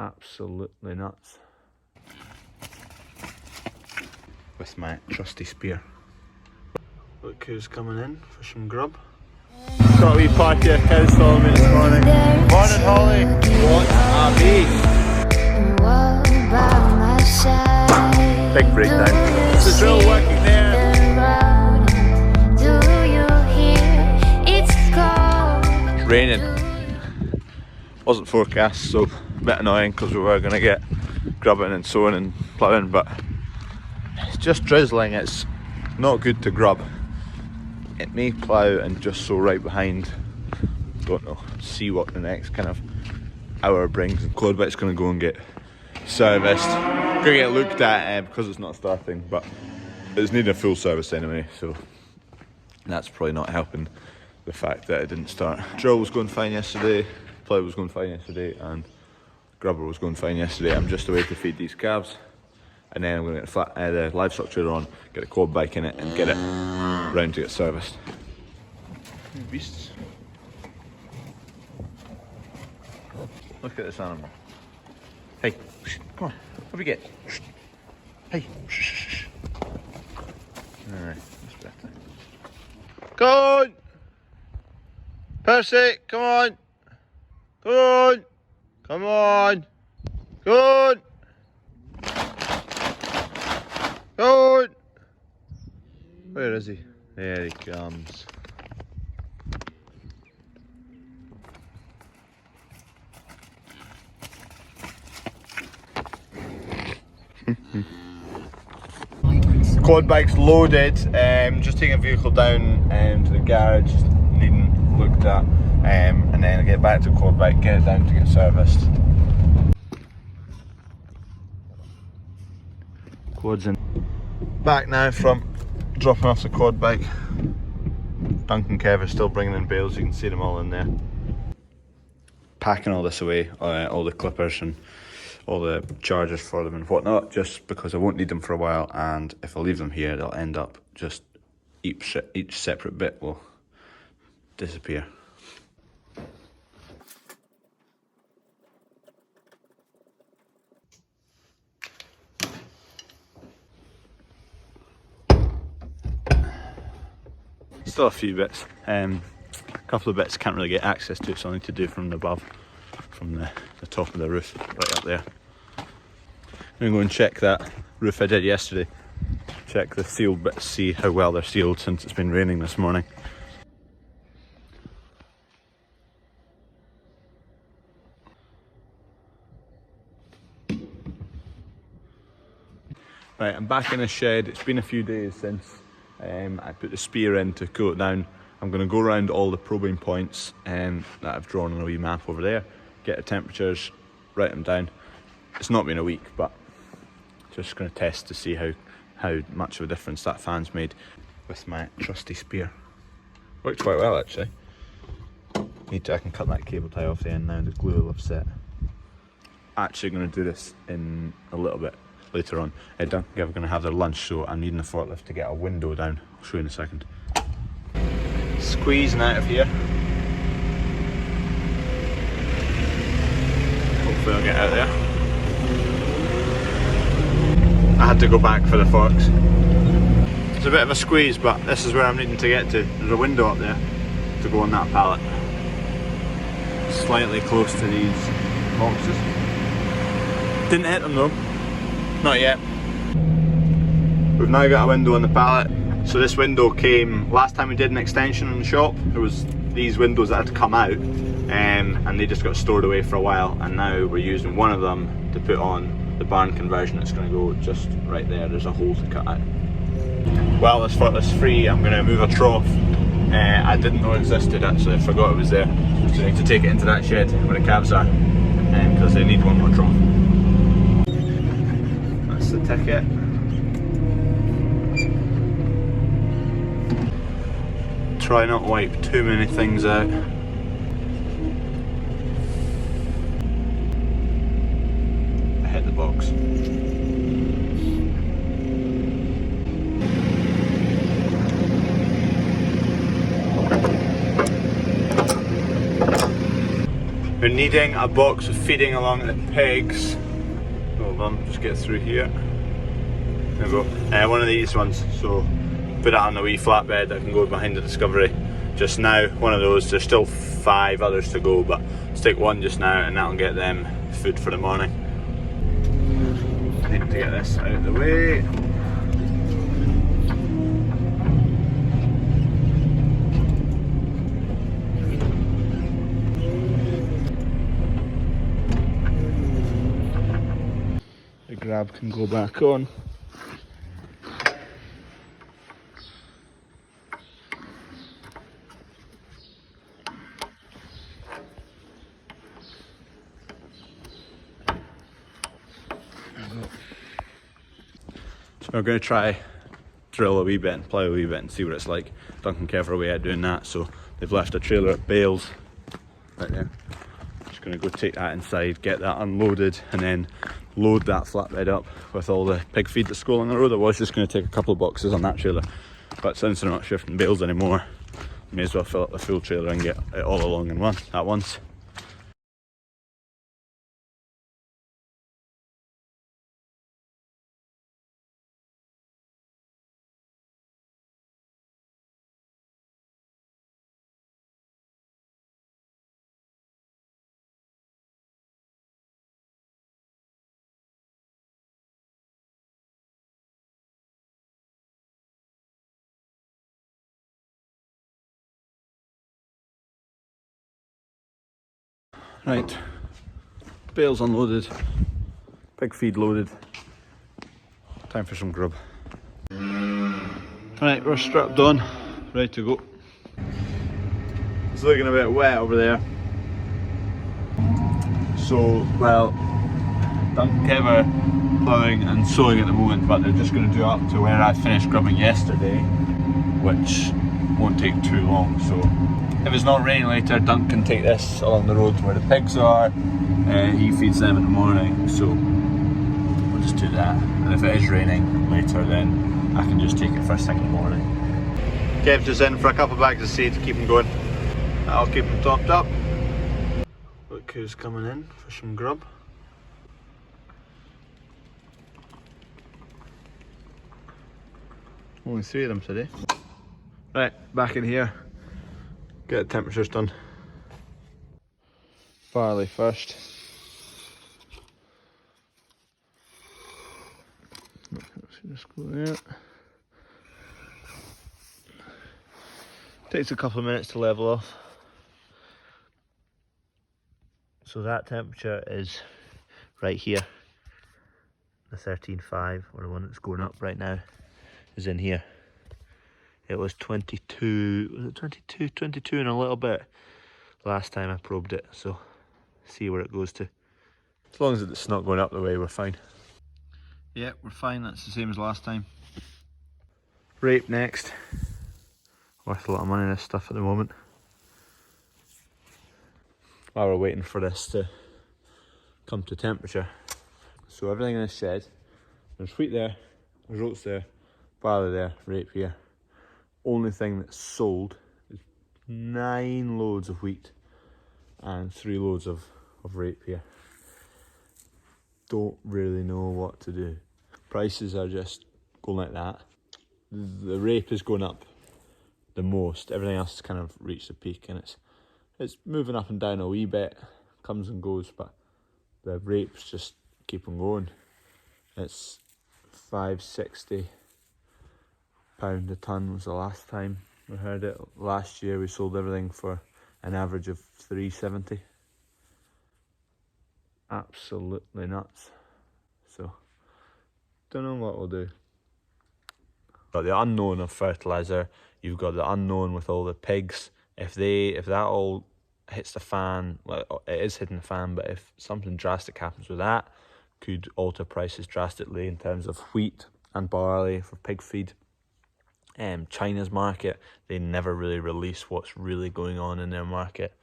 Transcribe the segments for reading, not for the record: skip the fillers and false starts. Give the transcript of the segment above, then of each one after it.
Absolutely nuts. With my trusty spear. Look who's coming in for some grub. Got a wee party of cows following me this morning. Morning, Holly. What a beast. Big breakdown. There's a drill working there. It's raining. Wasn't forecast, so a bit annoying because we were going to get grubbing and sowing and ploughing, but it's just drizzling. It's not good to grub. It may plough and just sow right behind. Don't know. See what the next kind of hour brings. Quadbike's going to go and get serviced. Going to get looked at because it's not starting, but it's needing a full service anyway, so that's probably not helping the fact that it didn't start. Drill was going fine yesterday, plough was going fine yesterday, and grubber was going fine yesterday. I'm just away to feed these calves, and then I'm going to get the livestock trailer on, get a quad bike in it, and get it round to get serviced. Beasts. Look at this animal. Hey, come on, what do we get? Hey, alright, that's better. Come on! Percy, come on! Come on! Come on! Come on! Come on! Where is he? There he comes. Quad bike's loaded, just taking a vehicle down to the garage, needing looked at, and then I get back to the quad bike, get it down to get serviced. Quad's in. Back now from dropping off the quad bike. Duncan and Kev are still bringing in bales, you can see them all in there. Packing all this away, all the clippers and all the chargers for them and whatnot, just because I won't need them for a while, and if I leave them here they'll end up just each separate bit will disappear. Still a few bits, a couple of bits can't really get access to, so I need to do from above, from the top of the roof, right up there. I'm going to go and check that roof I did yesterday. Check the sealed bits, see how well they're sealed since it's been raining this morning. Right, I'm back in the shed. It's been a few days since I put the spear in to cool it down. I'm going to go around all the probing points that I've drawn on a wee map over there, get the temperatures, write them down. It's not been a week, but just going to test to see how much of a difference that fan's made with my trusty spear. Worked quite well actually. I can cut that cable tie off the end now, the glue will have set. Actually going to do this in a little bit later on. Duncan and Kev are going to have their lunch, so I'm needing a forklift to get a window down. I'll show you in a second. Squeezing out of here. Hopefully I'll get out there. I had to go back for the forks. It's a bit of a squeeze, but this is where I'm needing to get to. There's a window up there to go on that pallet. Slightly close to these boxes. Didn't hit them though. Not yet. We've now got a window on the pallet. So this window came, last time we did an extension in the shop, there was these windows that had to come out, and they just got stored away for a while, and now we're using one of them to put on the barn conversion. It's going to go just right there. There's a hole to cut out. While this forklift's free, I'm going to move a trough. I didn't know it existed actually, I forgot it was there. So I need to take it into that shed where the calves are, because they need one more trough. That's the ticket. Try not to wipe too many things out. I hit the box. been needing a box of feeding along the pigs. Hold on, just get through here. There we go. One of these ones, so put it on a wee flatbed that can go behind the Discovery. Just now, one of those. There's still 5 others to go, but let's take one just now and that'll get them food for the morning. I need to get this out of the way. The grab can go back on. So we're going to try drill a wee bit and plough a wee bit and see what it's like. Duncan and Kev are away out doing that, so they've left a trailer at Bales right there. Just going to go take that inside, get that unloaded, and then load that flatbed up with all the pig feed that's going on the road. I was just going to take a couple of boxes on that trailer, but since they're not shifting bales anymore, may as well fill up the full trailer and get it all along in at once. Right, bales unloaded, pig feed loaded, time for some grub. Right, we're strapped on, ready to go. It's looking a bit wet over there. So, well, Duncan and Kev are ploughing and sowing at the moment, but they're just going to do up to where I finished grubbing yesterday, which won't take too long. So if it's not raining later, Duncan can take this along the road to where the pigs are. He feeds them in the morning, so we'll just do that. And if it is raining later, then I can just take it first thing in the morning. Kev just in for a couple of bags of seed to keep him going. I'll keep him topped up. Look who's coming in for some grub. Only 3 of them today. Right, back in here. Get the temperatures done. Barley first. Just go there. Takes a couple of minutes to level off. So that temperature is right here. The 13.5, or the one that's going up right now, is in here. It was 22, was it 22? 22 and a little bit last time I probed it, so see where it goes to. As long as it's not going up the way, we're fine. Yeah, we're fine, that's the same as last time. Rape next. Worth a lot of money, this stuff at the moment. While we're waiting for this to come to temperature. So everything in this shed, there's wheat there, there's oats there, barley there, rape here. Only thing that's sold is 9 loads of wheat and 3 loads of rape here. Don't really know what to do. Prices are just going like that. The rape is going up the most. Everything else has kind of reached a peak, and it's moving up and down a wee bit, comes and goes, but the rapes just keep on going. It's £5.60 a tonne was the last time we heard it. Last year we sold everything for an average of £3.70. Absolutely nuts. So don't know what we'll do. Got the unknown of fertiliser, you've got the unknown with all the pigs. If that all hits the fan, well, it is hitting the fan, but if something drastic happens with that, could alter prices drastically in terms of wheat and barley for pig feed. China's market, they never really release what's really going on in their market.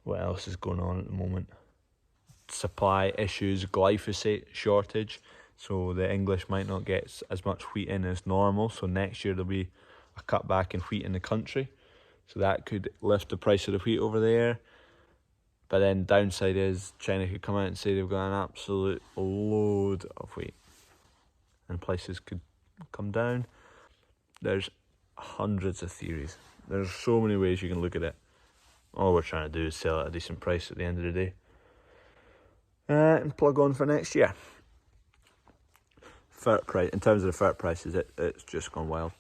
What else is going on at the moment? Supply issues, glyphosate shortage, so the English might not get as much wheat in as normal, so next year there'll be a cutback in wheat in the country, so that could lift the price of the wheat over there. But then downside is China could come out and say they've got an absolute load of wheat and prices could come down. There's hundreds of theories. There's so many ways you can look at it. All we're trying to do is sell at a decent price at the end of the day. And plug on for next year. Ferret price, in terms of the ferret prices, it's just gone wild.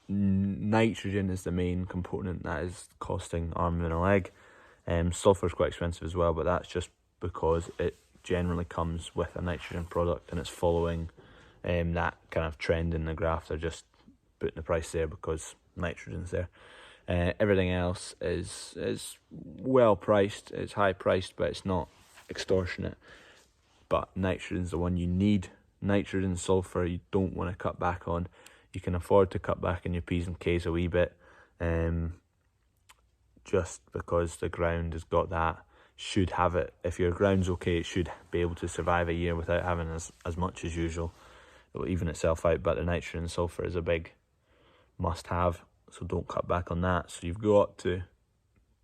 Nitrogen is the main component that is costing arm and a leg. Sulphur is quite expensive as well, but that's just because it generally comes with a nitrogen product and it's following that kind of trend in the graph. They're just putting the price there because nitrogen's there. Everything else is well priced, it's high priced, but it's not extortionate. But nitrogen's the one you need. Nitrogen, sulphur, you don't want to cut back on. You can afford to cut back on your P's and K's a wee bit, just because the ground has got that, should have it. If your ground's okay, it should be able to survive a year without having as much as usual. It will even itself out, but the nitrogen and sulphur is a big must-have, so don't cut back on that. So you've got to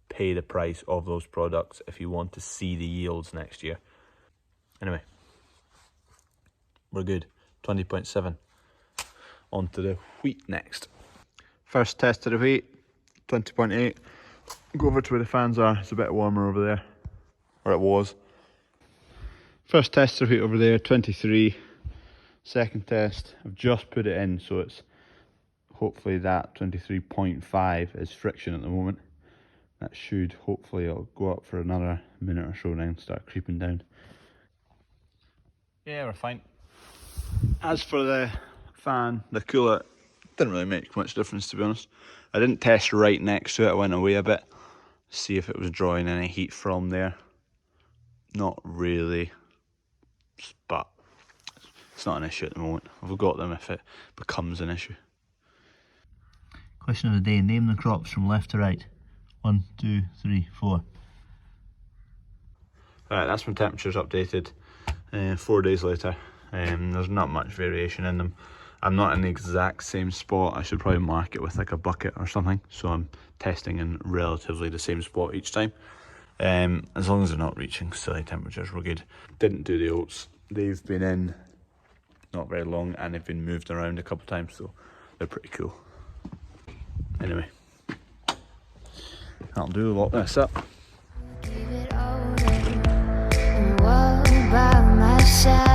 pay the price of those products if you want to see the yields next year. Anyway, we're good. 20.7. On to the wheat next. First test of the wheat, 20.8. Go over to where the fans are, it's a bit warmer over there. Or it was. First test of wheat over there, 23. Second test, I've just put it in, so it's hopefully that 23.5 is friction at the moment. That should, hopefully it'll go up for another minute or so now and start creeping down. Yeah, we're fine. As for the fan, the cooler, didn't really make much difference to be honest. I didn't test right next to it, I went away a bit, see if it was drawing any heat from there. Not really, but it's not an issue at the moment. I've got them if it becomes an issue. Question of the day, name the crops from left to right. 1, 2, 3, 4. Right, that's my temperatures updated 4 days later. There's not much variation in them. I'm not in the exact same spot. I should probably mark it with like a bucket or something, so I'm testing in relatively the same spot each time. As long as they're not reaching silly temperatures, we're good. Didn't do the oats. They've been in not very long and they've been moved around a couple of times, so they're pretty cool. Anyway, I'll do lock this up. Give it all and walk by my side.